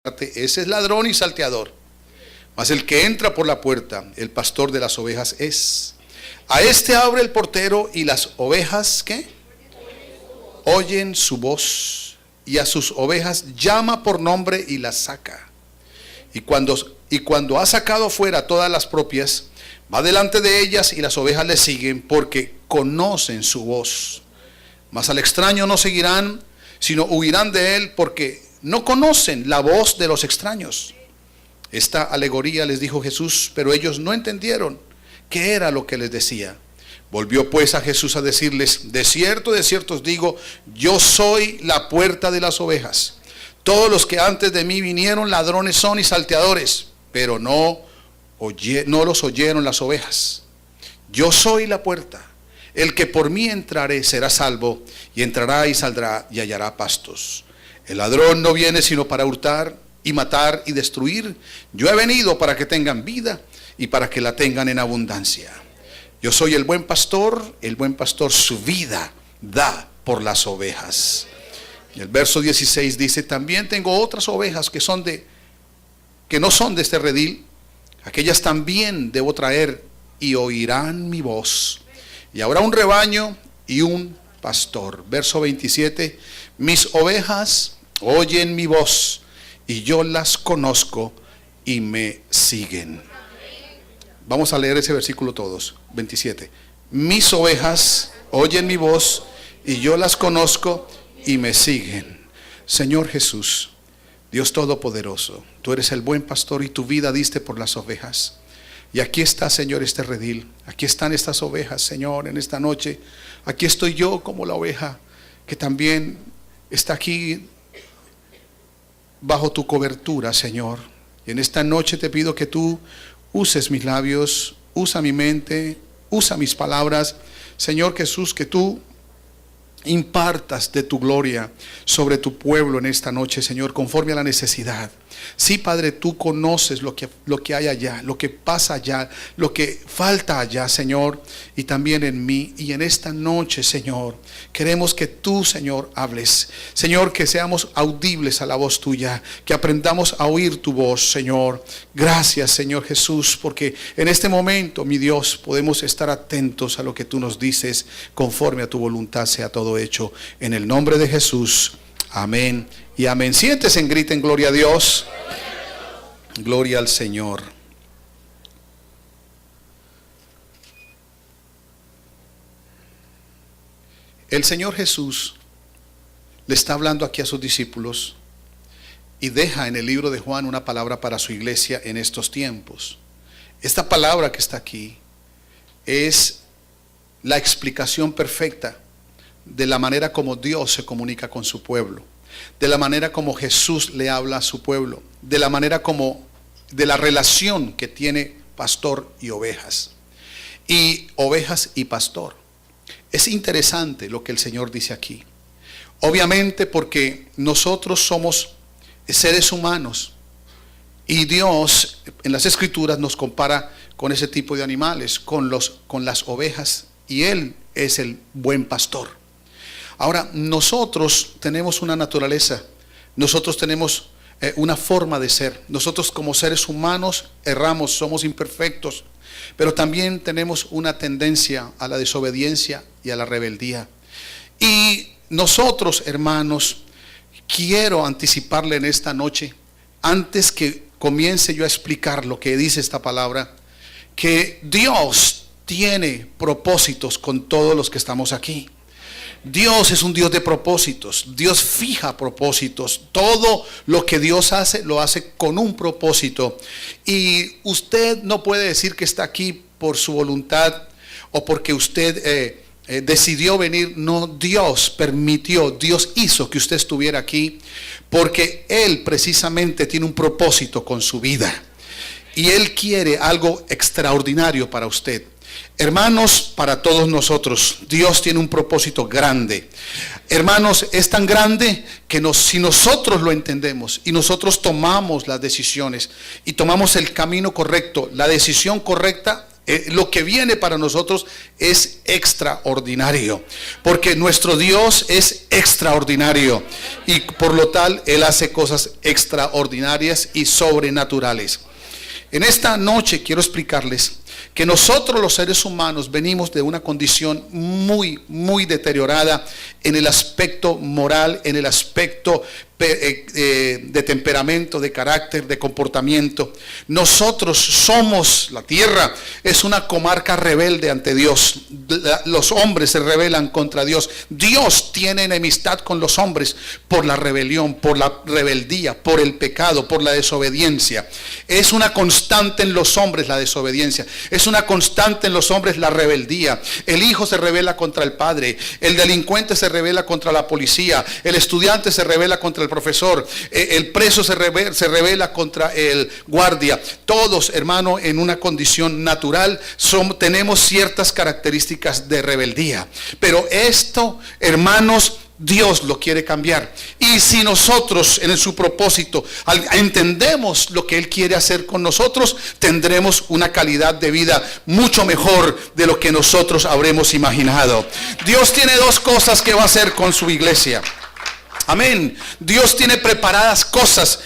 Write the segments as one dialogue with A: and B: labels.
A: ese es ladrón y salteador. Mas el que entra por la puerta, el pastor de las ovejas es. A este abre el portero y las ovejas, ¿qué? Oyen su voz, y a sus ovejas llama por nombre y las saca. Y cuando ha sacado fuera todas las propias, va delante de ellas y las ovejas le siguen porque conocen su voz. Mas al extraño no seguirán, sino huirán de él porque no conocen la voz de los extraños. Esta alegoría les dijo Jesús, pero ellos no entendieron qué era lo que les decía. Volvió pues a Jesús a decirles: de cierto os digo, yo soy la puerta de las ovejas. Todos los que antes de mí vinieron ladrones son y salteadores, pero no los oyeron las ovejas. Yo soy la puerta. El que por mí entrare será salvo, y entrará y saldrá y hallará pastos. El ladrón no viene sino para hurtar y matar y destruir. Yo he venido para que tengan vida y para que la tengan en abundancia. Yo soy el buen pastor su vida da por las ovejas. Y el verso 16 dice: también tengo otras ovejas que no son de este redil, aquellas también debo traer y oirán mi voz. Y habrá un rebaño y un pastor. Verso 27: mis ovejas oyen mi voz, y yo las conozco y me siguen. Vamos a leer ese versículo todos. 27: mis ovejas oyen mi voz, y yo las conozco y me siguen. Señor Jesús, Dios Todopoderoso, tú eres el buen pastor y tu vida diste por las ovejas. Y aquí está, Señor, este redil. Aquí están estas ovejas, Señor, en esta noche. Aquí estoy yo como la oveja que también está aquí bajo tu cobertura, Señor. Y en esta noche te pido que tú uses mis labios, usa mi mente, usa mis palabras. Señor Jesús, que tú impartas de tu gloria sobre tu pueblo en esta noche, Señor, conforme a la necesidad. Sí, Padre, tú conoces lo que hay allá, lo que pasa allá, lo que falta allá, Señor, y también en mí. Y en esta noche, Señor, queremos que tú, Señor, hables. Señor, que seamos audibles a la voz tuya, que aprendamos a oír tu voz, Señor. Gracias, Señor Jesús, porque en este momento, mi Dios, podemos estar atentos a lo que tú nos dices, conforme a tu voluntad sea todo hecho. En el nombre de Jesús, amén y amén. Siéntese, griten gloria a Dios. Gloria al Señor. El Señor Jesús le está hablando aquí a sus discípulos y deja en el libro de Juan una palabra para su iglesia en estos tiempos. Esta palabra que está aquí es la explicación perfecta de la manera como Dios se comunica con su pueblo, de la manera como Jesús le habla a su pueblo, de la manera como, de la relación que tiene pastor y ovejas y pastor. Es interesante lo que el Señor dice aquí. Obviamente porque nosotros somos seres humanos y Dios en las Escrituras nos compara con ese tipo de animales, con las ovejas, y Él es el buen pastor. Ahora, nosotros tenemos una naturaleza, nosotros tenemos una forma de ser. Nosotros como seres humanos erramos, somos imperfectos, pero también tenemos una tendencia a la desobediencia y a la rebeldía. Y nosotros, hermanos, quiero anticiparle en esta noche, antes que comience yo a explicar lo que dice esta palabra, que Dios tiene propósitos con todos los que estamos aquí. Dios es un Dios de propósitos. Dios fija propósitos. Todo lo que Dios hace, lo hace con un propósito. Y usted no puede decir que está aquí por su voluntad o porque usted decidió venir. No, Dios permitió, Dios hizo que usted estuviera aquí porque Él precisamente tiene un propósito con su vida. Y Él quiere algo extraordinario para usted. Hermanos, para todos nosotros, Dios tiene un propósito grande. Hermanos, es tan grande que si nosotros lo entendemos y nosotros tomamos las decisiones y tomamos el camino correcto, la decisión correcta, Lo que viene para nosotros es extraordinario, porque nuestro Dios es extraordinario y por lo tal Él hace cosas extraordinarias y sobrenaturales. En esta noche quiero explicarles que nosotros los seres humanos venimos de una condición muy deteriorada en el aspecto moral, en el aspecto de temperamento, de carácter, de comportamiento. Nosotros somos, la tierra es una comarca rebelde ante Dios. Los hombres se rebelan contra Dios. Dios tiene enemistad con los hombres por la rebelión, por la rebeldía, por el pecado, por la desobediencia. Es una constante en los hombres la desobediencia. Es una constante en los hombres la rebeldía. El hijo se rebela contra el padre. El delincuente se rebela contra la policía. El estudiante se rebela contra el profesor. El preso se rebela contra el guardia. Todos, hermano, en una condición natural tenemos ciertas características de rebeldía. Pero esto, hermanos, Dios lo quiere cambiar. Y si nosotros en su propósito entendemos lo que Él quiere hacer con nosotros, tendremos una calidad de vida mucho mejor de lo que nosotros habremos imaginado. Dios tiene dos cosas que va a hacer con su iglesia. Amén. Dios tiene preparadas cosas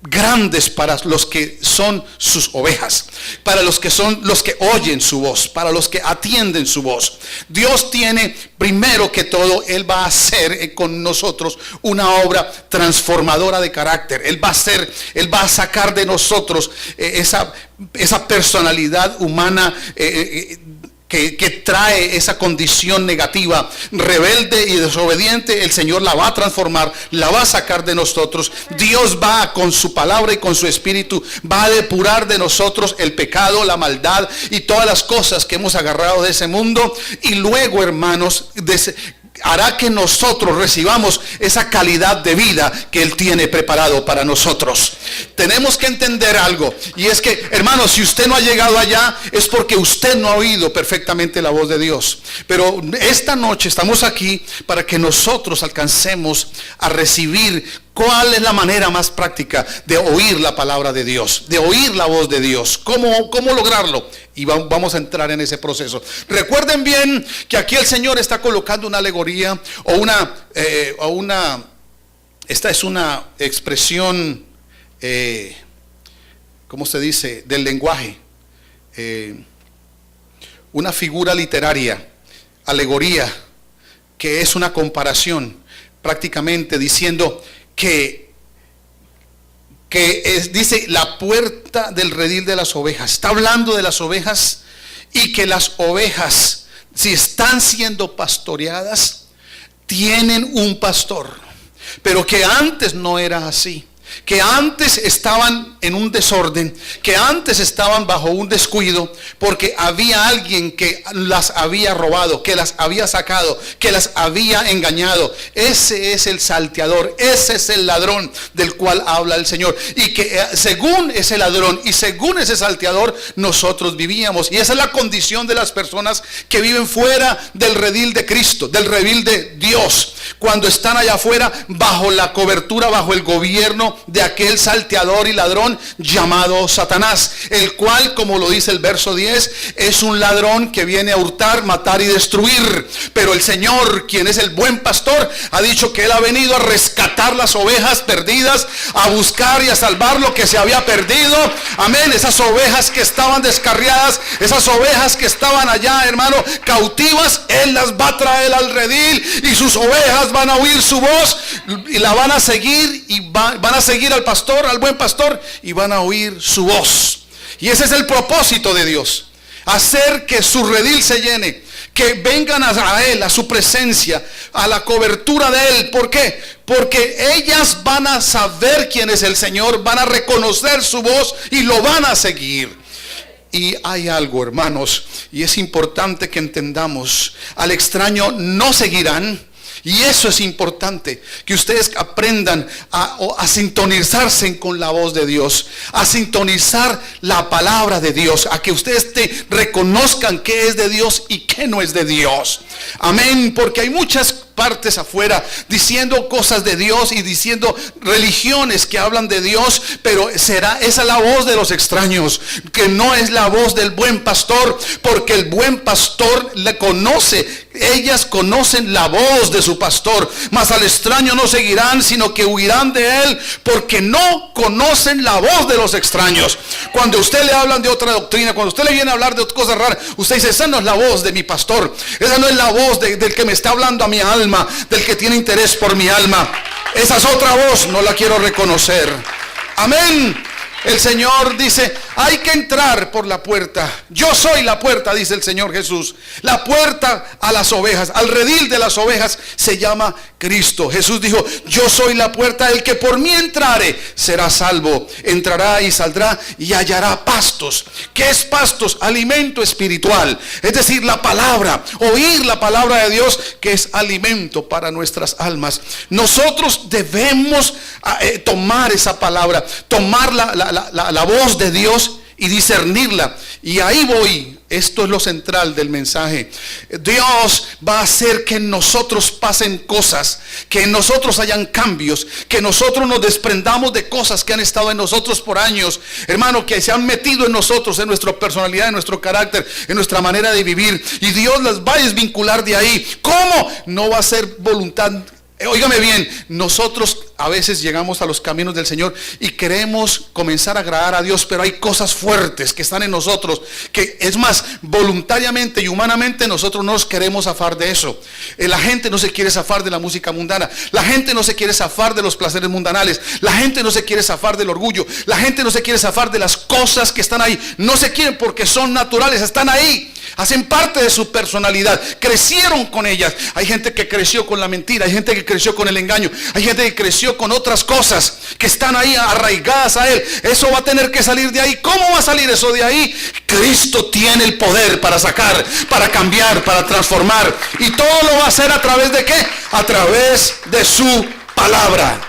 A: grandes para los que son sus ovejas, para los que son los que oyen su voz, para los que atienden su voz. Dios tiene, primero que todo, Él va a hacer con nosotros una obra transformadora de carácter. Él va a sacar de nosotros esa personalidad humana que trae esa condición negativa, rebelde y desobediente. El Señor la va a transformar, la va a sacar de nosotros. Dios va con su palabra y con su espíritu, va a depurar de nosotros el pecado, la maldad y todas las cosas que hemos agarrado de ese mundo. Y luego, hermanos, hará que nosotros recibamos esa calidad de vida que Él tiene preparado para nosotros. Tenemos que entender algo, y es que, hermanos, si usted no ha llegado allá, es porque usted no ha oído perfectamente la voz de Dios. Pero esta noche estamos aquí para que nosotros alcancemos a recibir. ¿Cuál es la manera más práctica de oír la palabra de Dios? De oír la voz de Dios. ¿Cómo lograrlo? Y vamos a entrar en ese proceso. Recuerden bien que aquí el Señor está colocando una alegoría esta es una expresión, ¿cómo se dice? Del lenguaje. Una figura literaria, alegoría, que es una comparación, prácticamente diciendo dice la puerta del redil de las ovejas. Está hablando de las ovejas, y que las ovejas, si están siendo pastoreadas, tienen un pastor, pero que antes no era así. Que antes estaban en un desorden, que antes estaban bajo un descuido, porque había alguien que las había robado, que las había sacado, que las había engañado. Ese es el salteador, ese es el ladrón del cual habla el Señor. Y que según ese ladrón y según ese salteador, nosotros vivíamos. Y esa es la condición de las personas que viven fuera del redil de Cristo, del redil de Dios. Cuando están allá afuera, bajo la cobertura, bajo el gobierno de aquel salteador y ladrón llamado Satanás, el cual, como lo dice el verso 10, es un ladrón que viene a hurtar, matar y destruir. Pero el Señor, quien es el buen pastor, ha dicho que Él ha venido a rescatar las ovejas perdidas, a buscar y a salvar lo que se había perdido. Amén. Esas ovejas que estaban descarriadas, esas ovejas que estaban allá, hermano, cautivas, Él las va a traer al redil, y sus ovejas van a oír su voz y la van a seguir, y van a seguir al pastor, al buen pastor, y van a oír su voz. Y ese es el propósito de Dios: hacer que su redil se llene, que vengan a Él, a su presencia, a la cobertura de Él. ¿Por qué? Porque ellas van a saber quién es el Señor, van a reconocer su voz y lo van a seguir. Y hay algo, hermanos, y es importante que entendamos: al extraño no seguirán. Y eso es importante. importante que ustedes aprendan a sintonizarse con la voz de Dios, a sintonizar la palabra de Dios, a que ustedes reconozcan qué es de Dios y qué no es de Dios. Amén, porque hay muchas partes afuera diciendo cosas de Dios y diciendo religiones que hablan de Dios, pero esa es la voz de los extraños, que no es la voz del buen pastor, porque el buen pastor le conoce. Ellas conocen la voz de su pastor, mas al extraño no seguirán, sino que huirán de él, porque no conocen la voz de los extraños. Cuando usted le hablan de otra doctrina, cuando usted le viene a hablar de cosas raras, usted dice: esa no es la voz de mi pastor, esa no es la voz del que me está hablando a mi alma, del que tiene interés por mi alma. Esa es otra voz, no la quiero reconocer. Amén. El Señor dice: hay que entrar por la puerta. Yo soy la puerta, dice el Señor Jesús. La puerta a las ovejas, al redil de las ovejas, se llama Cristo. Jesús dijo: yo soy la puerta, el que por mí entrare será salvo. Entrará y saldrá y hallará pastos. ¿Qué es pastos? Alimento espiritual, es decir, la palabra, oír la palabra de Dios, que es alimento para nuestras almas. Nosotros debemos tomar esa palabra, tomar la voz de Dios y discernirla. Y ahí voy. Esto es lo central del mensaje. Dios va a hacer que en nosotros pasen cosas, que en nosotros hayan cambios, que nosotros nos desprendamos de cosas que han estado en nosotros por años, hermano, que se han metido en nosotros, en nuestra personalidad, en nuestro carácter, en nuestra manera de vivir, y Dios las va a desvincular de ahí. ¿Cómo? No va a ser voluntad. Óigame bien, nosotros a veces llegamos a los caminos del Señor y queremos comenzar a agradar a Dios, pero hay cosas fuertes que están en nosotros, que es más, voluntariamente y humanamente nosotros no nos queremos zafar de eso. La gente no se quiere zafar de la música mundana, la gente no se quiere zafar de los placeres mundanales, la gente no se quiere zafar del orgullo, la gente no se quiere zafar de las cosas que están ahí. No se quieren porque son naturales, están ahí, hacen parte de su personalidad, crecieron con ellas. Hay gente que creció con la mentira, hay gente que creció con el engaño, hay gente que creció con otras cosas que están ahí arraigadas a él. Eso va a tener que salir de ahí. ¿Cómo va a salir eso de ahí? Cristo tiene el poder para sacar, para cambiar, para transformar, y todo lo va a hacer a través de ¿qué? A través de su palabra.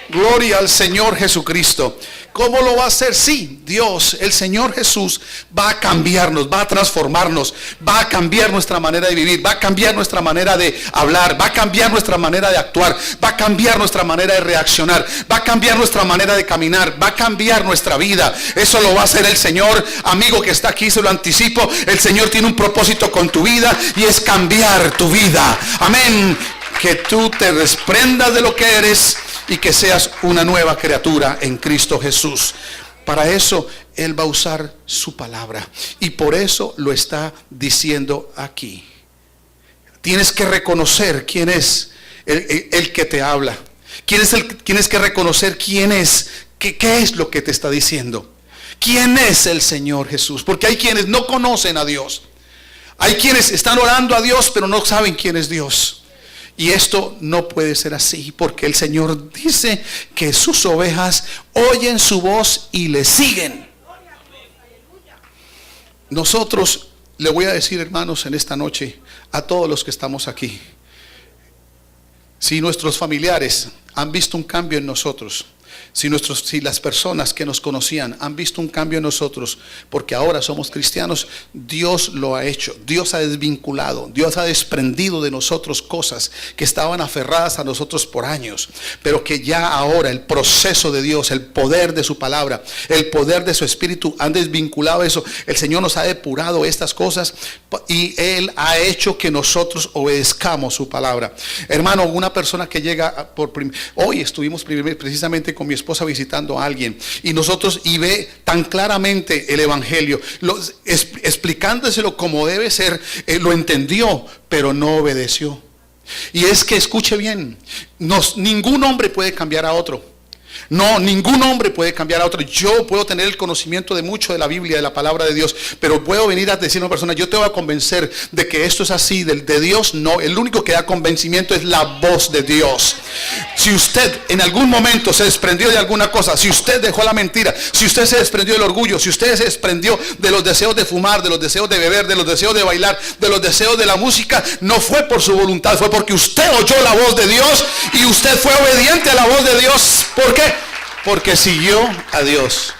A: Gloria al Señor Jesucristo. ¿Cómo lo va a hacer? Sí, Dios, el Señor Jesús, va a cambiarnos, va a transformarnos, va a cambiar nuestra manera de vivir, va a cambiar nuestra manera de hablar, va a cambiar nuestra manera de actuar, va a cambiar nuestra manera de reaccionar, va a cambiar nuestra manera de caminar, va a cambiar nuestra vida. Eso lo va a hacer el Señor. Amigo que está aquí, se lo anticipo, el Señor tiene un propósito con tu vida y es cambiar tu vida. Amén. Que tú te desprendas de lo que eres y que seas una nueva criatura en Cristo Jesús. Para eso Él va a usar su palabra, y por eso lo está diciendo aquí. Tienes que reconocer quién es el que te habla. Tienes que reconocer quién es, qué es lo que te está diciendo. ¿Quién es el Señor Jesús? Porque hay quienes no conocen a Dios. Hay quienes están orando a Dios pero no saben quién es Dios. Y esto no puede ser así, porque el Señor dice que sus ovejas oyen su voz y le siguen. Nosotros, le voy a decir, hermanos, en esta noche, a todos los que estamos aquí, si nuestros familiares han visto un cambio en nosotros, si las personas que nos conocían han visto un cambio en nosotros, porque ahora somos cristianos, Dios lo ha hecho. Dios ha desvinculado, Dios ha desprendido de nosotros cosas que estaban aferradas a nosotros por años, pero que ya ahora el proceso de Dios, el poder de su palabra, el poder de su espíritu han desvinculado eso. El Señor nos ha depurado estas cosas y Él ha hecho que nosotros obedezcamos su palabra. Hermano, una persona que llega hoy estuvimos precisamente con mi esposa visitando a alguien, y ve tan claramente el evangelio, explicándoselo como debe ser. Lo entendió, pero no obedeció. Y es que, escuche bien, ningún hombre puede cambiar a otro. No, ningún hombre puede cambiar a otro. Yo puedo tener el conocimiento de mucho de la Biblia, de la palabra de Dios, pero puedo venir a decir a una persona, yo te voy a convencer de que esto es así, de Dios no. El único que da convencimiento es la voz de Dios. Si usted en algún momento se desprendió de alguna cosa, si usted dejó la mentira, si usted se desprendió del orgullo, si usted se desprendió de los deseos de fumar, de los deseos de beber, de los deseos de bailar, de los deseos de la música, no fue por su voluntad, fue porque usted oyó la voz de Dios y usted fue obediente a la voz de Dios. ¿Por qué? Porque siguió a Dios.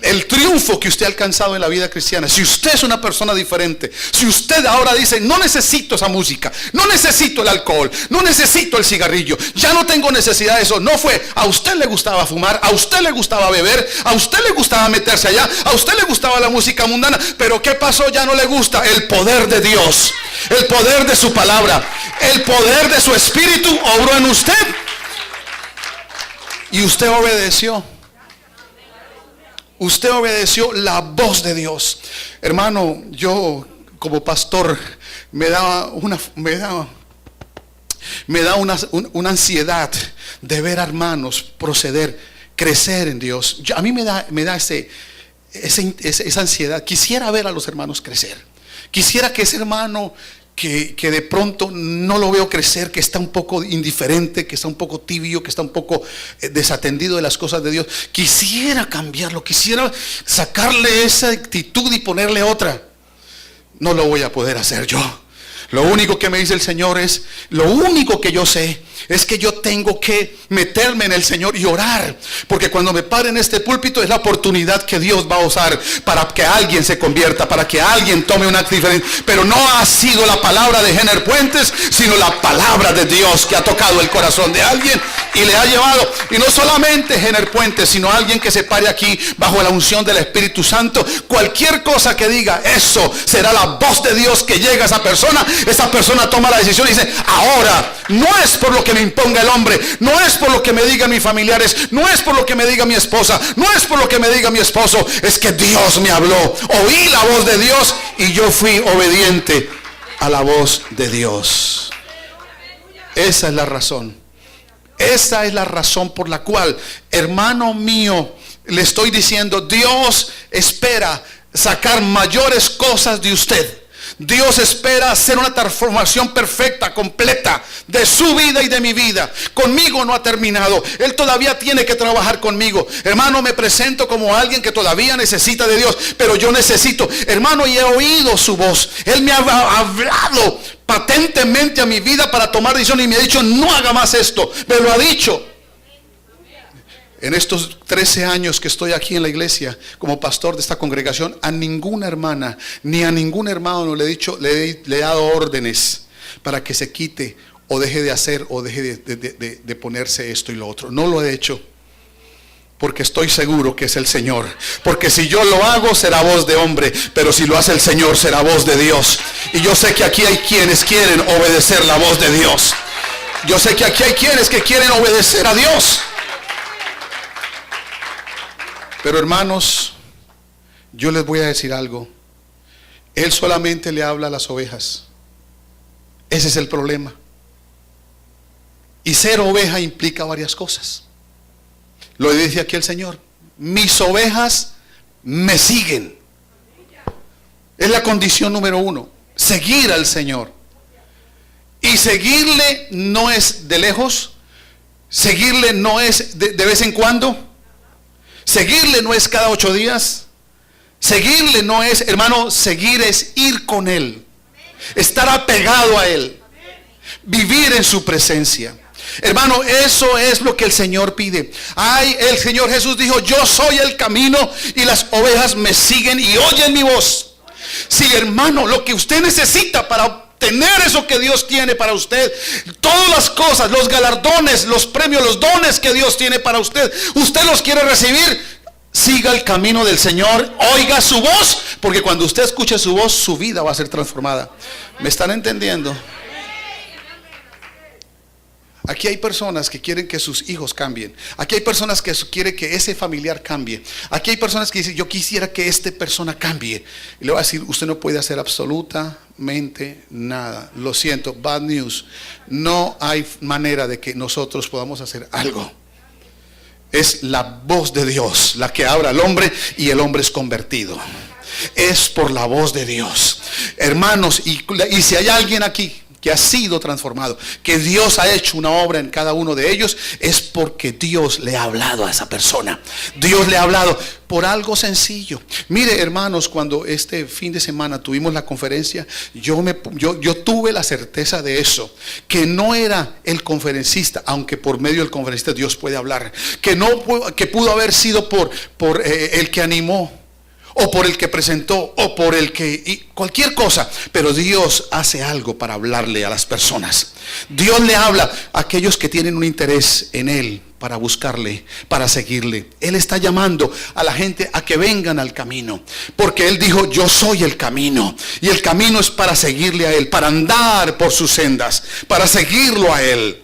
A: El triunfo que usted ha alcanzado en la vida cristiana, si usted es una persona diferente, si usted ahora dice, no necesito esa música, no necesito el alcohol, no necesito el cigarrillo, ya no tengo necesidad de eso. No fue, a usted le gustaba fumar, a usted le gustaba beber, a usted le gustaba meterse allá, a usted le gustaba la música mundana, pero ¿qué pasó? Ya no le gusta. El poder de Dios, el poder de su palabra, el poder de su espíritu obró en usted y usted obedeció. Usted obedeció la voz de Dios. Hermano, yo como pastor me da una ansiedad de ver a hermanos proceder, crecer en Dios. A mí me da esa ansiedad. Quisiera ver a los hermanos crecer. Quisiera que ese hermano que de pronto no lo veo crecer, que está un poco indiferente, que está un poco tibio, que está un poco desatendido de las cosas de Dios, quisiera cambiarlo, quisiera sacarle esa actitud y ponerle otra. No lo voy a poder hacer yo. Lo único que me dice el Señor es, lo único que yo sé es que yo tengo que meterme en el Señor y orar, porque cuando me pare en este púlpito es la oportunidad que Dios va a usar para que alguien se convierta, para que alguien tome un acto diferente. Pero no ha sido la palabra de Jenner Puentes, sino la palabra de Dios que ha tocado el corazón de alguien y le ha llevado. Y no solamente Jenner Puentes, sino alguien que se pare aquí bajo la unción del Espíritu Santo. Cualquier cosa que diga, eso será la voz de Dios que llega a esa persona. Esa persona toma la decisión y dice, ahora, no es por lo que me imponga el hombre, no es por lo que me digan mis familiares, no es por lo que me diga mi esposa, no es por lo que me diga mi esposo, es que Dios me habló, oí la voz de Dios y yo fui obediente a la voz de Dios. Esa es la razón. Esa es la razón por la cual, hermano mío, le estoy diciendo, Dios espera sacar mayores cosas de usted. Dios espera hacer una transformación perfecta, completa de su vida y de mi vida. Conmigo no ha terminado. Él todavía tiene que trabajar conmigo. Hermano, me presento como alguien que todavía necesita de Dios, pero yo necesito, hermano, y he oído su voz. Él me ha hablado patentemente a mi vida para tomar decisiones y me ha dicho, no haga más esto. Me lo ha dicho. En estos 13 años que estoy aquí en la iglesia como pastor de esta congregación, a ninguna hermana ni a ningún hermano le he dado órdenes para que se quite o deje de hacer o deje de ponerse esto y lo otro. No lo he hecho porque estoy seguro que es el Señor. Porque si yo lo hago será voz de hombre, pero si lo hace el Señor será voz de Dios. Y yo sé que aquí hay quienes quieren obedecer la voz de Dios. Yo sé que aquí hay quienes que quieren obedecer a Dios. Pero hermanos, yo les voy a decir algo. Él solamente le habla a las ovejas. Ese es el problema. Y ser oveja implica varias cosas. Lo dice aquí el Señor. Mis ovejas me siguen. Es la condición número 1. Seguir al Señor. Y seguirle no es de lejos. Seguirle no es de vez en cuando. Seguirle no es cada 8 días. Seguirle no es, hermano, seguir es ir con Él. Estar apegado a Él. Vivir en su presencia. Hermano, eso es lo que el Señor pide. Ay, el Señor Jesús dijo, yo soy el camino y las ovejas me siguen y oyen mi voz. Sí, hermano, lo que usted necesita para tener eso que Dios tiene para usted, todas las cosas, los galardones, los premios, los dones que Dios tiene para usted, usted los quiere recibir, siga el camino del Señor, oiga su voz, porque cuando usted escuche su voz, su vida va a ser transformada. ¿Me están entendiendo? Aquí hay personas que quieren que sus hijos cambien. Aquí hay personas que quieren que ese familiar cambie. Aquí hay personas que dicen, yo quisiera que esta persona cambie. Y le voy a decir, usted no puede hacer absolutamente nada. Lo siento, bad news. No hay manera de que nosotros podamos hacer algo. Es la voz de Dios la que habla al hombre y el hombre es convertido. Es por la voz de Dios. Hermanos, y si hay alguien aquí que ha sido transformado, que Dios ha hecho una obra en cada uno de ellos, es porque Dios le ha hablado a esa persona. Dios le ha hablado por algo sencillo. Mire, hermanos, cuando este fin de semana tuvimos la conferencia, yo tuve la certeza de eso, que no era el conferencista, aunque por medio del conferencista Dios puede hablar, que pudo haber sido por el que animó, o por el que presentó, o por el que cualquier cosa, pero Dios hace algo para hablarle a las personas. Dios le habla a aquellos que tienen un interés en Él, para buscarle, para seguirle. Él está llamando a la gente a que vengan al camino, porque Él dijo, yo soy el camino, y el camino es para seguirle a Él, para andar por sus sendas, para seguirlo a Él.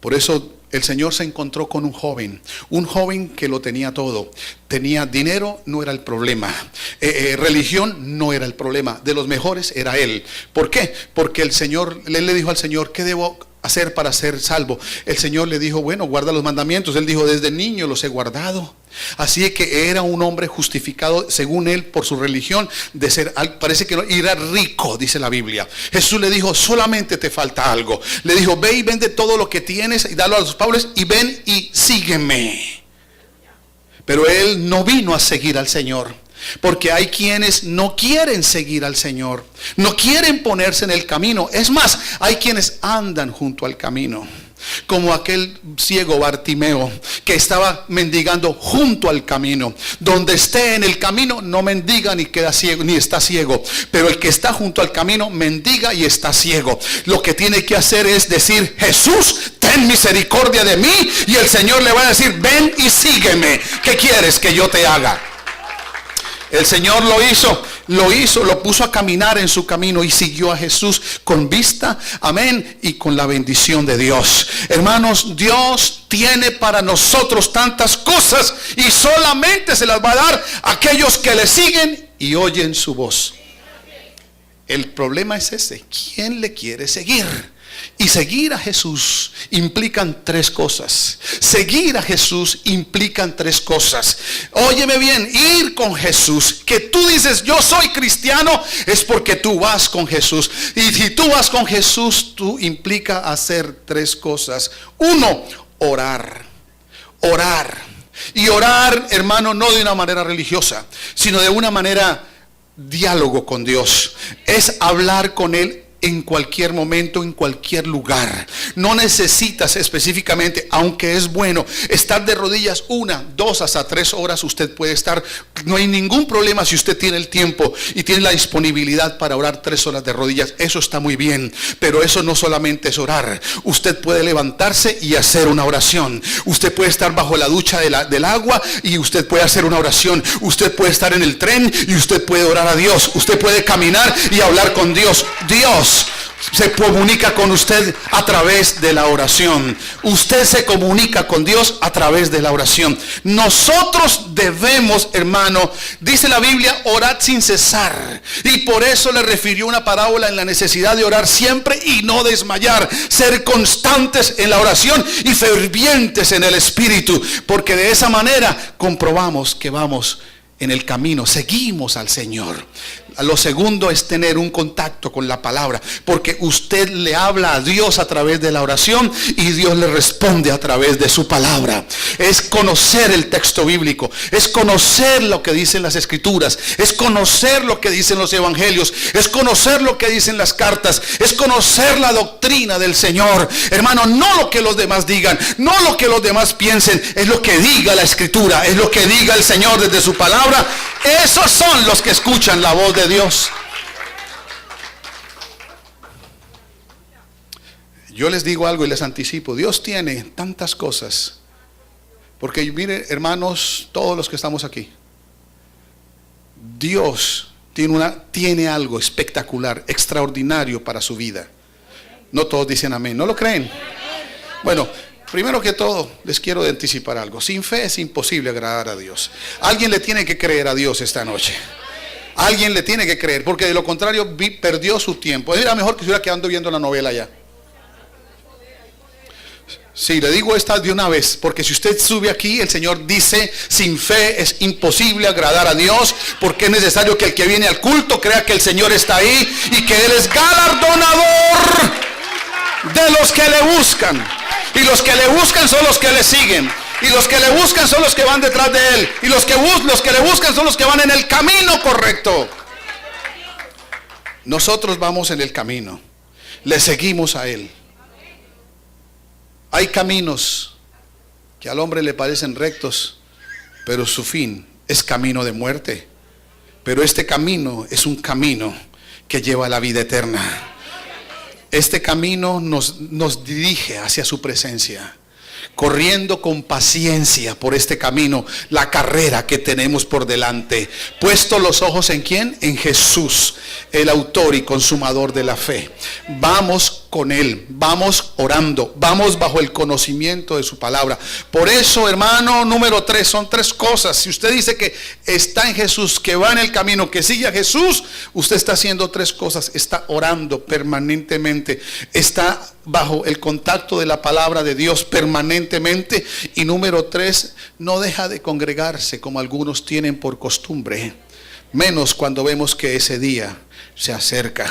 A: Por eso el Señor se encontró con un joven que lo tenía todo. Tenía dinero, no era el problema. Religión no era el problema. De los mejores era él. ¿Por qué? Porque él le dijo al Señor, ¿qué debo hacer para ser salvo? El Señor le dijo, bueno, guarda los mandamientos. Él dijo, desde niño los he guardado. Así que era un hombre justificado según él por su religión de ser, parece que era rico, dice la Biblia. Jesús le dijo, solamente te falta algo. Le dijo, ve y vende todo lo que tienes y dalo a los pobres y ven y sígueme. Pero él no vino a seguir al Señor, porque hay quienes no quieren seguir al Señor, no quieren ponerse en el camino. Es más, hay quienes andan junto al camino, como aquel ciego Bartimeo que estaba mendigando junto al camino. Donde esté en el camino no mendiga ni queda ciego, ni está ciego, pero el que está junto al camino mendiga y está ciego. Lo que tiene que hacer es decir, Jesús, ten misericordia de mí, y el Señor le va a decir, ven y sígueme. ¿Qué quieres que yo te haga? El Señor lo puso a caminar en su camino y siguió a Jesús con vista, amén, y con la bendición de Dios. Hermanos, Dios tiene para nosotros tantas cosas y solamente se las va a dar a aquellos que le siguen y oyen su voz. El problema es ese, ¿quién le quiere seguir? Y seguir a Jesús implican tres cosas. Seguir a Jesús implican tres cosas. Óyeme bien, ir con Jesús. Que tú dices, yo soy cristiano, es porque tú vas con Jesús. Y si tú vas con Jesús, tú implica hacer tres cosas. Uno, orar. Orar. Y orar, hermano, no de una manera religiosa, sino de una manera diálogo con Dios. Es hablar con Él en cualquier momento, en cualquier lugar. No necesitas específicamente, aunque es bueno, estar de rodillas 1, 2, hasta 3 horas. Usted puede estar, no hay ningún problema si usted tiene el tiempo y tiene la disponibilidad para orar 3 horas de rodillas. Eso está muy bien, pero eso no solamente es orar. Usted puede levantarse y hacer una oración. Usted puede estar bajo la ducha del agua y usted puede hacer una oración. Usted puede estar en el tren y usted puede orar a Dios. Usted puede caminar y hablar con Dios. Dios se comunica con usted a través de la oración. Usted se comunica con Dios a través de la oración. Nosotros debemos, hermano, dice la Biblia, orad sin cesar. Y por eso le refirió una parábola en la necesidad de orar siempre y no desmayar. Ser constantes en la oración y fervientes en el Espíritu, porque de esa manera comprobamos que vamos en el camino, seguimos al Señor. Lo segundo es tener un contacto con la palabra, porque usted le habla a Dios a través de la oración y Dios le responde a través de su palabra. Es conocer el texto bíblico, es conocer lo que dicen las escrituras, es conocer lo que dicen los evangelios, es conocer lo que dicen las cartas, es conocer la doctrina del Señor. Hermano, no lo que los demás digan, no lo que los demás piensen, es lo que diga la escritura, es lo que diga el Señor desde su palabra. Esos son los que escuchan la voz de Dios. Yo les digo algo y les anticipo. Dios tiene tantas cosas. Porque mire, hermanos, todos los que estamos aquí, Dios tiene algo espectacular, extraordinario para su vida. No todos dicen amén. ¿No lo creen? Bueno, primero que todo, les quiero anticipar algo. Sin fe es imposible agradar a Dios. Alguien le tiene que creer a Dios esta noche. Alguien le tiene que creer, porque de lo contrario perdió su tiempo. Era mejor que estuviera quedando viendo la novela ya. Sí, le digo esta de una vez, porque si usted sube aquí, el Señor dice, sin fe es imposible agradar a Dios, porque es necesario que el que viene al culto crea que el Señor está ahí y que Él es galardonador de los que le buscan. Y los que le buscan son los que le siguen. Y los que le buscan son los que van detrás de Él. Y los que le buscan son los que van en el camino correcto. Nosotros vamos en el camino. Le seguimos a Él. Hay caminos que al hombre le parecen rectos, pero su fin es camino de muerte. Pero este camino es un camino que lleva a la vida eterna. Este camino nos dirige hacia su presencia, corriendo con paciencia por este camino, la carrera que tenemos por delante. Puesto los ojos ¿en quién? En Jesús, el autor y consumador de la fe. Vamos con Él, vamos orando, vamos bajo el conocimiento de su palabra. Por eso, hermano, número 3, son 3 cosas. Si usted dice que está en Jesús, que va en el camino, que sigue a Jesús, usted está haciendo 3 cosas. Está orando permanentemente, está bajo el contacto de la palabra de Dios permanentemente. Y número 3, no deja de congregarse como algunos tienen por costumbre, menos cuando vemos que ese día se acerca.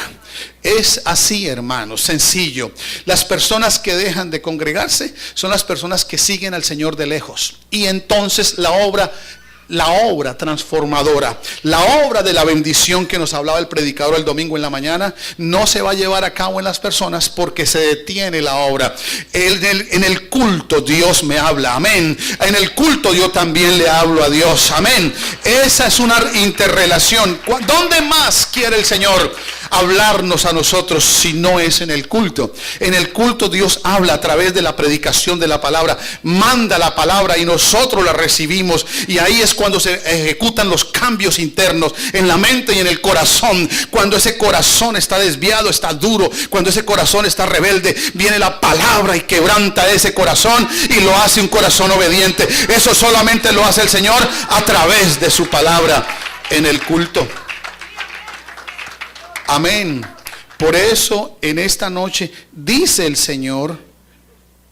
A: Es así, hermanos, sencillo. Las personas que dejan de congregarse son las personas que siguen al Señor de lejos. Y entonces la obra transformadora, la obra de la bendición que nos hablaba el predicador el domingo en la mañana, no se va a llevar a cabo en las personas porque se detiene la obra. En el culto Dios me habla, amén. En el culto yo también le hablo a Dios, amén. Esa es una interrelación. ¿Dónde más quiere el Señor hablarnos a nosotros si no es en el culto? En el culto Dios habla a través de la predicación de la palabra, manda la palabra y nosotros la recibimos, y ahí es cuando se ejecutan los cambios internos en la mente y en el corazón. Cuando ese corazón está desviado, está duro, cuando ese corazón está rebelde, viene la palabra y quebranta ese corazón y lo hace un corazón obediente. Eso solamente lo hace el Señor a través de su palabra en el culto. Amén. Por eso en esta noche dice el Señor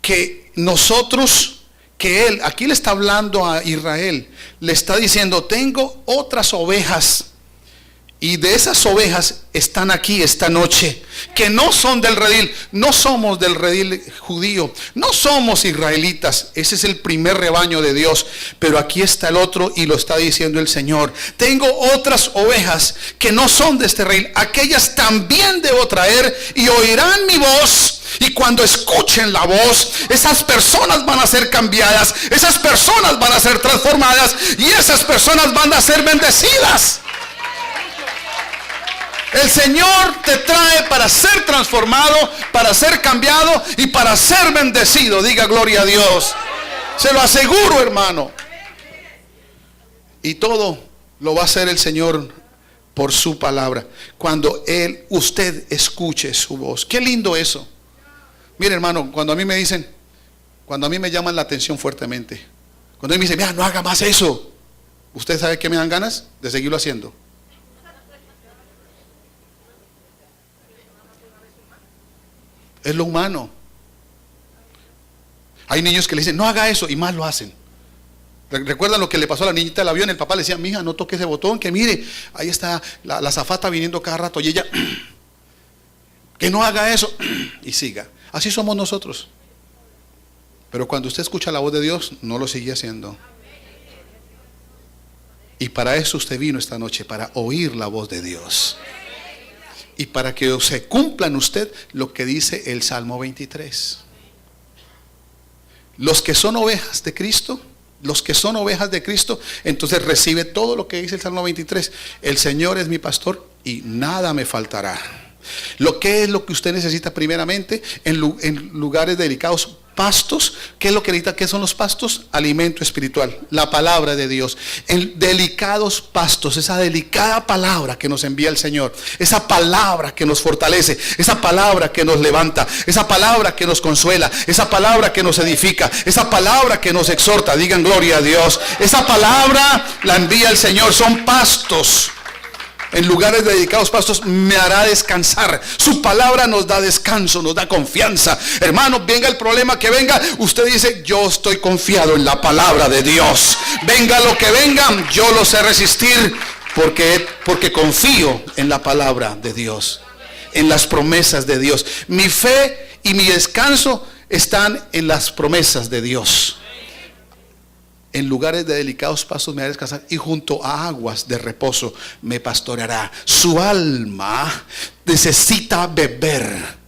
A: que nosotros, que Él, aquí le está hablando a Israel, le está diciendo, tengo otras ovejas, y de esas ovejas están aquí esta noche, que no son del redil. No somos del redil judío, no somos israelitas. Ese es el primer rebaño de Dios, pero aquí está el otro, y lo está diciendo el Señor. Tengo otras ovejas que no son de este redil, aquellas también debo traer, y oirán mi voz. Y cuando escuchen la voz, esas personas van a ser cambiadas, esas personas van a ser transformadas, y esas personas van a ser bendecidas. El Señor te trae para ser transformado, para ser cambiado y para ser bendecido. Diga gloria a Dios. Se lo aseguro, hermano. Y todo lo va a hacer el Señor por su palabra, cuando usted escuche su voz. Qué lindo eso. Mire, hermano, cuando a mí me dicen, cuando a mí me llaman la atención fuertemente, cuando a mí me dicen, mira, no haga más eso, ¿usted sabe qué me dan ganas? De seguirlo haciendo. Es lo humano. Hay niños que le dicen, no haga eso, y más lo hacen. ¿Recuerdan lo que le pasó a la niñita del avión? El papá le decía, mija, no toque ese botón, que mire, ahí está la azafata viniendo cada rato, y ella, que no haga eso, y siga. Así somos nosotros. Pero cuando usted escucha la voz de Dios, no lo sigue haciendo. Y para eso usted vino esta noche, para oír la voz de Dios. Y para que se cumpla en usted lo que dice el Salmo 23. Los que son ovejas de Cristo, entonces recibe todo lo que dice el Salmo 23. El Señor es mi pastor y nada me faltará. Lo que es lo que usted necesita primeramente en lugares delicados, pastos. ¿Qué es lo que necesita? ¿Qué son los pastos? Alimento espiritual, la palabra de Dios. En delicados pastos, esa delicada palabra que nos envía el Señor, esa palabra que nos fortalece, esa palabra que nos levanta, esa palabra que nos consuela, esa palabra que nos edifica, esa palabra que nos exhorta. Digan gloria a Dios. Esa palabra la envía el Señor. Son pastos. En lugares dedicados pastos me hará descansar. Su palabra nos da descanso, nos da confianza. Hermanos, venga el problema que venga, usted dice: yo estoy confiado en la palabra de Dios. Venga lo que venga, yo lo sé resistir porque confío en la palabra de Dios, en las promesas de Dios. Mi fe y mi descanso están en las promesas de Dios. En lugares de delicados pastos me hará descansar, y junto a aguas de reposo me pastoreará. Su alma necesita beber.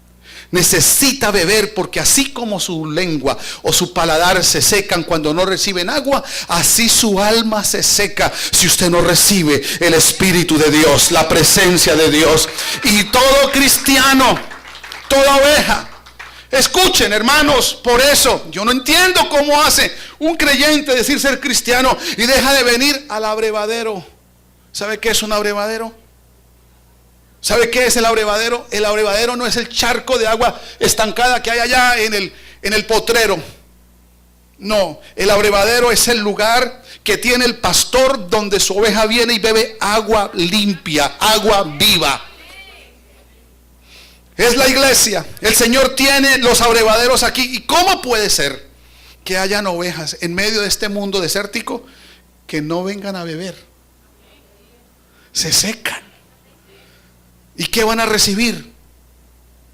A: Necesita beber, porque así como su lengua o su paladar se secan cuando no reciben agua, así su alma se seca si usted no recibe el Espíritu de Dios, la presencia de Dios. Y todo cristiano, toda oveja, escuchen, hermanos, por eso yo no entiendo cómo hace un creyente decir ser cristiano y deja de venir al abrevadero. ¿Sabe qué es un abrevadero? ¿Sabe qué es el abrevadero? El abrevadero no es el charco de agua estancada que hay allá en el potrero. No, el abrevadero es el lugar que tiene el pastor donde su oveja viene y bebe agua limpia, agua viva. Es la iglesia. El Señor tiene los abrevaderos aquí. ¿Y cómo puede ser que hayan ovejas en medio de este mundo desértico que no vengan a beber? Se secan. ¿Y qué van a recibir?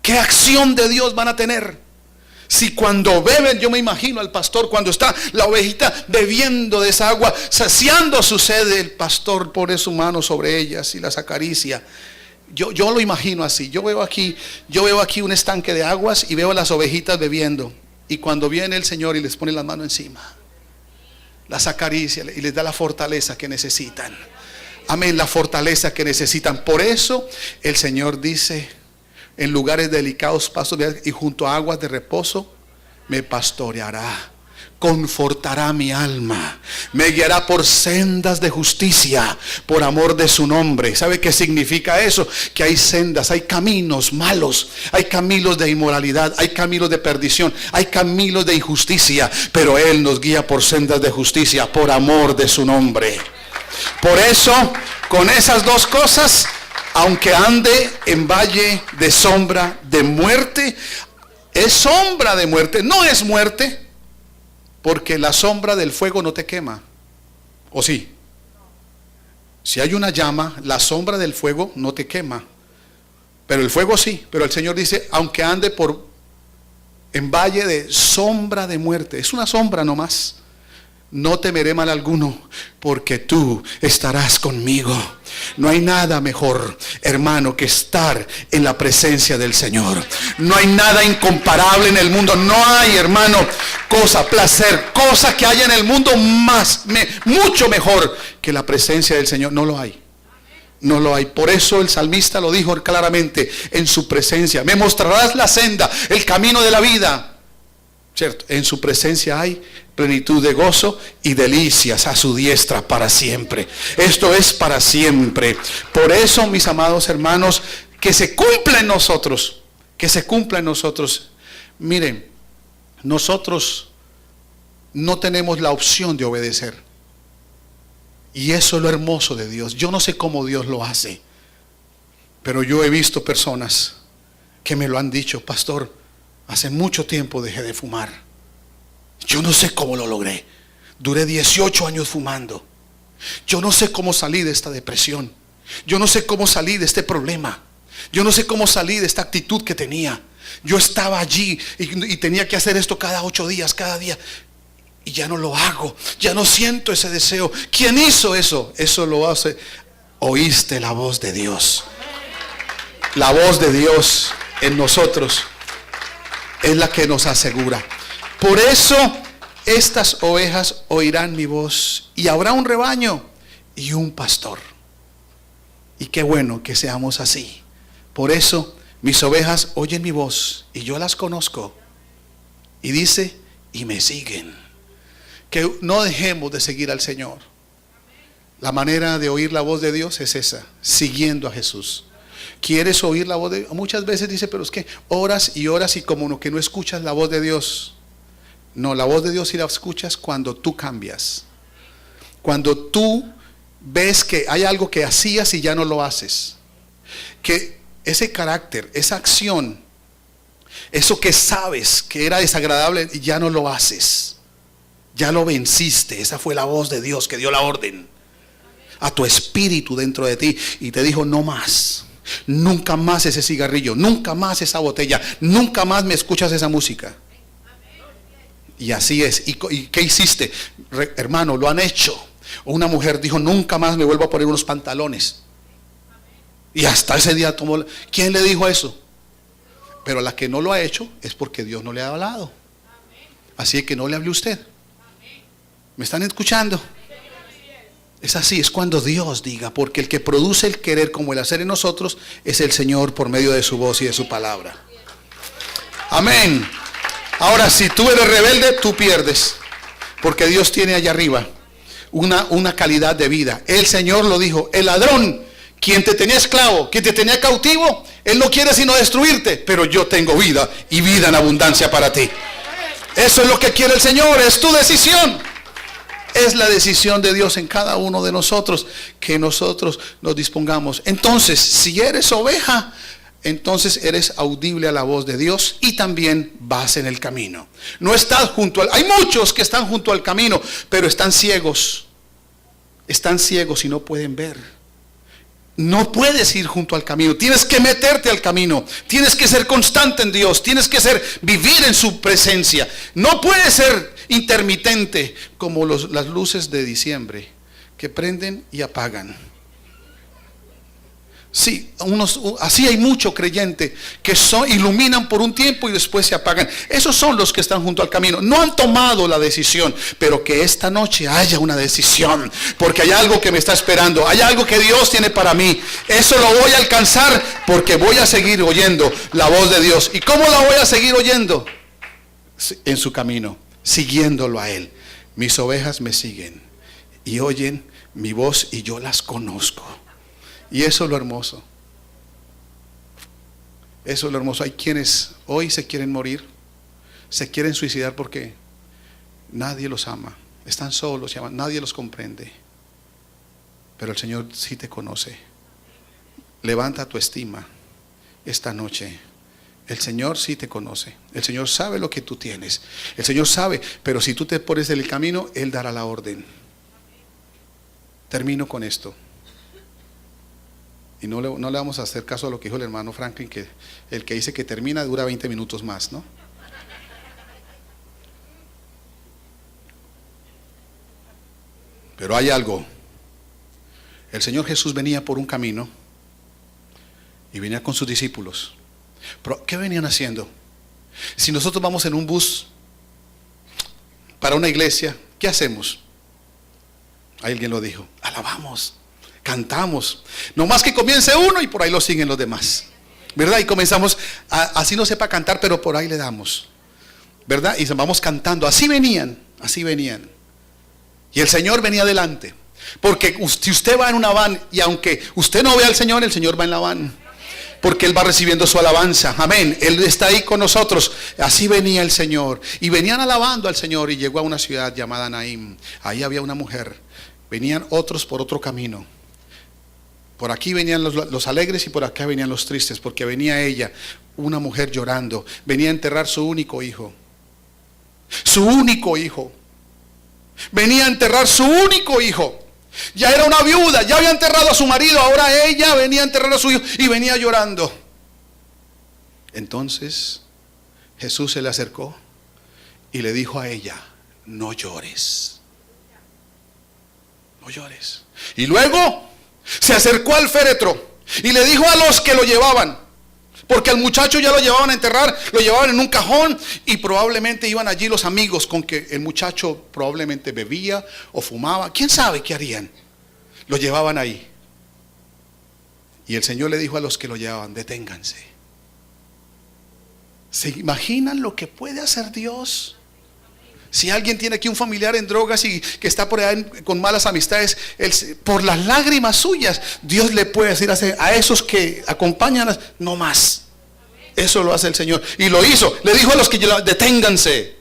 A: ¿Qué acción de Dios van a tener? Si cuando beben, yo me imagino al pastor cuando está la ovejita bebiendo de esa agua, saciando su sed, el pastor pone su mano sobre ellas y las acaricia. Yo lo imagino así. Yo veo aquí un estanque de aguas y veo a las ovejitas bebiendo. Y cuando viene el Señor y les pone las manos encima, las acaricia y les da la fortaleza que necesitan. Amén, la fortaleza que necesitan. Por eso el Señor dice: en lugares delicados pastos y junto a aguas de reposo me pastoreará. Confortará mi alma, me guiará por sendas de justicia por amor de su nombre. ¿Sabe qué significa eso? Que hay sendas, hay caminos malos, hay caminos de inmoralidad, hay caminos de perdición, hay caminos de injusticia, pero Él nos guía por sendas de justicia por amor de su nombre. Por eso, con esas dos cosas, aunque ande en valle de sombra de muerte, es sombra de muerte, no es muerte. Porque la sombra del fuego no te quema. ¿O sí? Si hay una llama, la sombra del fuego no te quema. Pero el fuego sí. Pero el Señor dice: aunque ande en valle de sombra de muerte, es una sombra nomás, no temeré mal alguno, porque tú estarás conmigo. No hay nada mejor, hermano, que estar en la presencia del Señor. No hay nada incomparable en el mundo. No hay, hermano, placer, cosa que haya en el mundo mucho mejor que la presencia del Señor. No lo hay. No lo hay. Por eso el salmista lo dijo claramente: en su presencia me mostrarás la senda, el camino de la vida. ¿Cierto? En su presencia hay plenitud de gozo y delicias a su diestra para siempre. Esto es para siempre. Por eso, mis amados hermanos, que se cumpla en nosotros. Que se cumpla en nosotros. Miren, nosotros no tenemos la opción de obedecer. Y eso es lo hermoso de Dios. Yo no sé cómo Dios lo hace, pero yo he visto personas que me lo han dicho: pastor, hace mucho tiempo dejé de fumar. Yo no sé cómo lo logré. Duré 18 años fumando. Yo no sé cómo salí de esta depresión. Yo no sé cómo salí de este problema. Yo no sé cómo salí de esta actitud que tenía. Yo estaba allí y tenía que hacer esto cada 8 días, cada día. Y ya no lo hago. Ya no siento ese deseo. ¿Quién hizo eso? Eso lo hace. Oíste la voz de Dios. La voz de Dios en nosotros es la que nos asegura. Por eso estas ovejas oirán mi voz, y habrá un rebaño y un pastor. Y qué bueno que seamos así. Por eso mis ovejas oyen mi voz y yo las conozco Y dice, y me siguen. Que no dejemos de seguir al Señor. La manera de oír la voz de Dios es esa, siguiendo a Jesús. ¿Quieres oír la voz de Dios? Muchas veces dice, pero es que oras y como que no escuchas la voz de Dios. No, la voz de Dios sí la escuchas cuando tú cambias. Cuando tú ves que hay algo que hacías y ya no lo haces. Que ese carácter, esa acción, eso que sabes que era desagradable y ya no lo haces. Ya lo venciste. Esa fue la voz de Dios que dio la orden a tu espíritu dentro de ti y te dijo, no más. Nunca más ese cigarrillo, nunca más esa botella, nunca más me escuchas esa música. Y así es. ¿Y qué hiciste? Hermano, lo han hecho. Una mujer dijo, nunca más me vuelvo a poner unos pantalones. Y hasta ese día tomó. ¿Quién le dijo eso? Pero la que no lo ha hecho es porque Dios no le ha hablado. Así que no le hable usted. ¿Me están escuchando? Es así, es cuando Dios diga, porque el que produce el querer como el hacer en nosotros es el Señor por medio de su voz y de su palabra. Amén. Ahora, si tú eres rebelde, tú pierdes, porque Dios tiene allá arriba una calidad de vida. El Señor lo dijo, el ladrón, quien te tenía esclavo, quien te tenía cautivo, él no quiere sino destruirte, pero yo tengo vida y vida en abundancia para ti. Eso es lo que quiere el Señor, es tu decisión. Es la decisión de Dios en cada uno de nosotros, que nosotros nos dispongamos. Entonces, si eres oveja, entonces eres audible a la voz de Dios y también vas en el camino. No estás junto al... Hay muchos que están junto al camino, pero están ciegos. Están ciegos y no pueden ver. No puedes ir junto al camino, tienes que meterte al camino, tienes que ser constante en Dios, tienes que vivir en su presencia. No puedes ser intermitente como las luces de diciembre que prenden y apagan. Sí, así hay mucho creyente que iluminan por un tiempo y después se apagan. Esos son los que están junto al camino. No han tomado la decisión, pero que esta noche haya una decisión, porque hay algo que me está esperando, hay algo que Dios tiene para mí. Eso lo voy a alcanzar porque voy a seguir oyendo la voz de Dios. ¿Y cómo la voy a seguir oyendo? En su camino, siguiéndolo a Él. Mis ovejas me siguen y oyen mi voz y yo las conozco. Y eso es lo hermoso. Eso es lo hermoso. Hay quienes hoy se quieren morir, se quieren suicidar porque nadie los ama. Están solos, nadie los comprende. Pero el Señor sí te conoce. Levanta tu estima esta noche. El Señor sí te conoce. El Señor sabe lo que tú tienes. El Señor sabe, pero si tú te pones en el camino, Él dará la orden. Termino con esto. Y no le vamos a hacer caso a lo que dijo el hermano Franklin, que el que dice que termina dura 20 minutos más, ¿no? Pero hay algo. El Señor Jesús venía por un camino y venía con sus discípulos. Pero ¿qué venían haciendo? Si nosotros vamos en un bus para una iglesia, ¿qué hacemos? Alguien lo dijo, alabamos, cantamos, no más que comience uno y por ahí lo siguen los demás, ¿verdad? Y comenzamos, así no sepa cantar, pero por ahí le damos, ¿verdad? Y vamos cantando, así venían. Y el Señor venía adelante, porque si usted va en una van y aunque usted no vea al Señor, el Señor va en la van, porque Él va recibiendo su alabanza, amén, Él está ahí con nosotros. Así venía el Señor, y venían alabando al Señor, y llegó a una ciudad llamada Naim. Ahí había una mujer, venían otros por otro camino. Por aquí venían los alegres y por acá venían los tristes, porque venía ella, una mujer llorando, venía a enterrar su único hijo. Venía a enterrar su único hijo. Ya era una viuda, ya había enterrado a su marido, ahora ella venía a enterrar a su hijo y venía llorando. Entonces Jesús se le acercó y le dijo a ella, no llores. No llores. Y luego se acercó al féretro y le dijo a los que lo llevaban, porque al muchacho ya lo llevaban a enterrar, lo llevaban en un cajón y probablemente iban allí los amigos con que el muchacho probablemente bebía o fumaba, quién sabe qué harían. Lo llevaban ahí. Y el Señor le dijo a los que lo llevaban, deténganse. ¿Se imaginan lo que puede hacer Dios? Si alguien tiene aquí un familiar en drogas y que está por allá con malas amistades, por las lágrimas suyas, Dios le puede decir a esos que acompañan, no más. Eso lo hace el Señor. Y lo hizo. Le dijo a los que deténganse.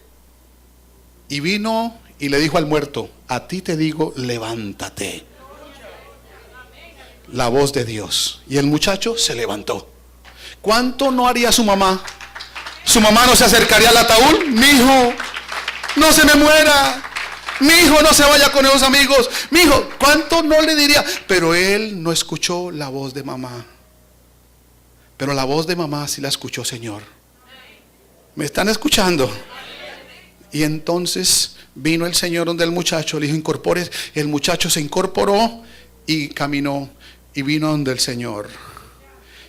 A: Y vino y le dijo al muerto, a ti te digo, levántate. La voz de Dios. Y el muchacho se levantó. ¿Cuánto no haría su mamá? Su mamá no se acercaría al ataúd. Mi hijo, no se me muera. Mi hijo, no se vaya con esos amigos. Mi hijo, ¿cuánto no le diría? Pero él no escuchó la voz de mamá. Pero la voz de mamá sí la escuchó, Señor. ¿Me están escuchando? Y entonces vino el Señor donde el muchacho, le dijo, incorpore. El muchacho se incorporó y caminó y vino donde el Señor.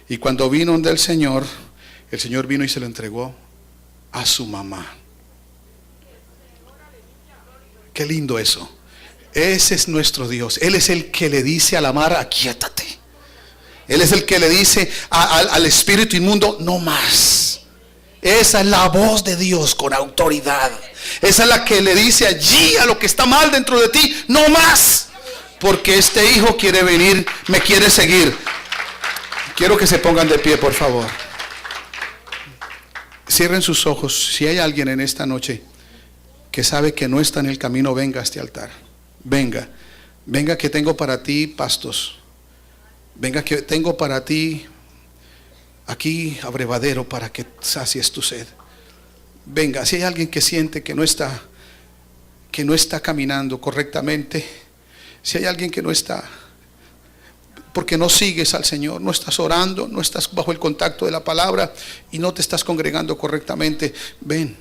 A: Y cuando vino donde el Señor vino y se lo entregó a su mamá. Qué lindo eso. Ese es nuestro Dios. Él es el que le dice a la mar, aquíétate. Él es el que le dice al espíritu inmundo, no más. Esa es la voz de Dios con autoridad. Esa es la que le dice allí a lo que está mal dentro de ti, no más. Porque este hijo quiere venir, me quiere seguir. Quiero que se pongan de pie, por favor. Cierren sus ojos. Si hay alguien en esta noche que sabe que no está en el camino, venga a este altar. Venga, venga que tengo para ti pastos. Venga que tengo para ti aquí abrevadero para que sacies tu sed. Venga, si hay alguien que siente que no está caminando correctamente, si hay alguien que no está, porque no sigues al Señor, no estás orando, no estás bajo el contacto de la palabra y no te estás congregando correctamente, ven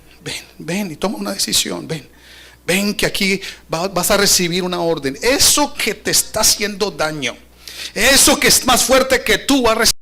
A: y toma una decisión. Ven que aquí vas a recibir una orden. Eso que te está haciendo daño, eso que es más fuerte que tú, va a recibir